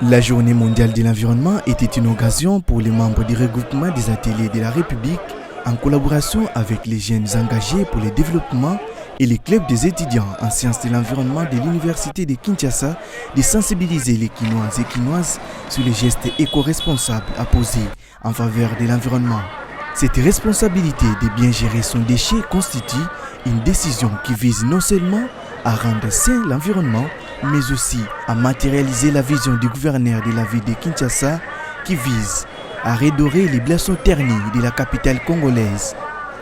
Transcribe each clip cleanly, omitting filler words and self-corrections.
La journée mondiale de l'environnement était une occasion pour les membres du regroupement des ateliers de la République, en collaboration avec les jeunes engagés pour le développement et les clubs des étudiants en sciences de l'environnement de l'Université de Kinshasa, de sensibiliser les Kinois et Kinoises sur les gestes éco-responsables à poser en faveur de l'environnement. Cette responsabilité de bien gérer son déchet constitue une décision qui vise non seulement à rendre sain l'environnement, mais aussi à matérialiser la vision du gouverneur de la ville de Kinshasa qui vise à redorer les blassons ternis de la capitale congolaise.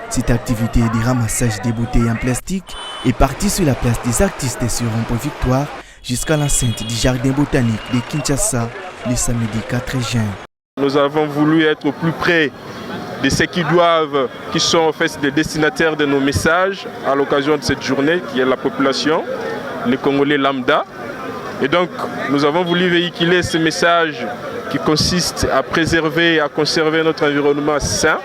Cette activité de ramassage des bouteilles en plastique est partie sur la place des artistes sur Rond-Point-Victoire jusqu'à l'enceinte du jardin botanique de Kinshasa le samedi 4 juin. Nous avons voulu être au plus près de ceux qui sont en fait des destinataires de nos messages à l'occasion de cette journée, qui est la population, les Congolais lambda. Et donc, nous avons voulu véhiculer ce message qui consiste à préserver et à conserver notre environnement sain,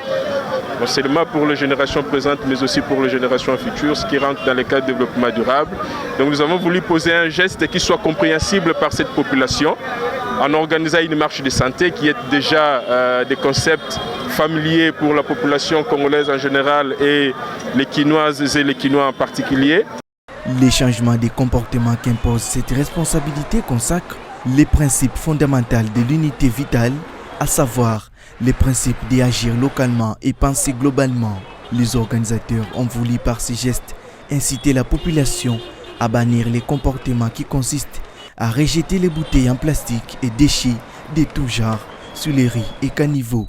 non seulement pour les générations présentes, mais aussi pour les générations futures, ce qui rentre dans le cadre du développement durable. Donc, nous avons voulu poser un geste qui soit compréhensible par cette population, en organisant une marche de santé qui est déjà des concepts familiers pour la population congolaise en général et les Kinoises et les Kinois en particulier. Les changements des comportements qu'impose cette responsabilité consacrent les principes fondamentaux de l'unité vitale, à savoir les principes d'agir localement et penser globalement. Les organisateurs ont voulu par ces gestes inciter la population à bannir les comportements qui consistent à rejeter les bouteilles en plastique et déchets de tout genre sur les riz et caniveaux.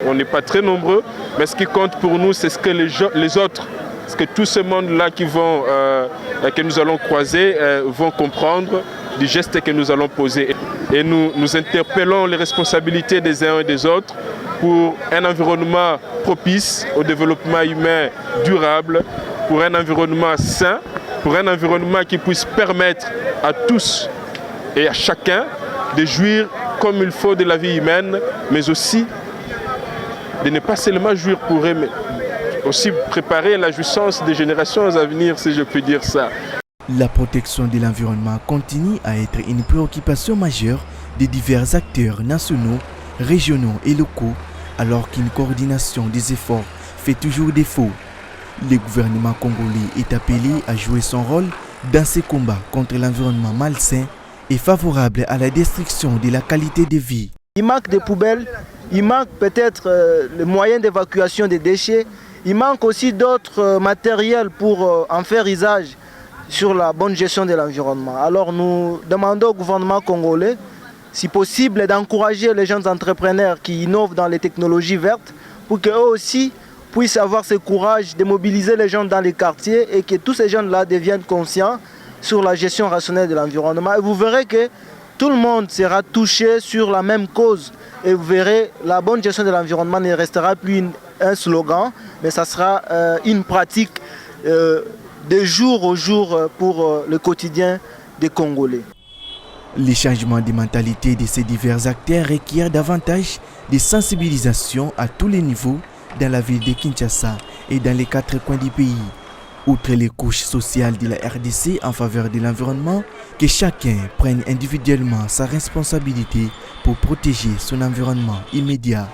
On n'est pas très nombreux, mais ce qui compte pour nous, c'est ce que les autres, ce que tout ce monde-là que nous allons croiser vont comprendre du geste que nous allons poser. Et nous interpellons les responsabilités des uns et des autres pour un environnement propice au développement humain durable, pour un environnement sain, pour un environnement qui puisse permettre à tous et à chacun de jouir comme il faut de la vie humaine, mais aussi de ne pas seulement jouir pour eux, mais aussi préparer la jouissance des générations à venir, si je peux dire ça. La protection de l'environnement continue à être une préoccupation majeure des divers acteurs nationaux, régionaux et locaux, alors qu'une coordination des efforts fait toujours défaut. Le gouvernement congolais est appelé à jouer son rôle dans ces combats contre l'environnement malsain et favorable à la destruction de la qualité de vie. Il manque des poubelles, il manque peut-être les moyens d'évacuation des déchets, il manque aussi d'autres matériels pour en faire usage sur la bonne gestion de l'environnement. Alors nous demandons au gouvernement congolais, si possible, d'encourager les jeunes entrepreneurs qui innovent dans les technologies vertes pour qu'eux aussi puissent avoir ce courage de mobiliser les gens dans les quartiers et que tous ces jeunes-là deviennent conscients sur la gestion rationnelle de l'environnement. Et vous verrez que tout le monde sera touché sur la même cause. Et vous verrez, la bonne gestion de l'environnement ne restera plus un slogan, mais ça sera une pratique de jour au jour pour le quotidien des Congolais. Les changements de mentalité de ces divers acteurs requièrent davantage de sensibilisation à tous les niveaux dans la ville de Kinshasa et dans les 4 coins du pays. Outre les couches sociales de la RDC en faveur de l'environnement, que chacun prenne individuellement sa responsabilité pour protéger son environnement immédiat.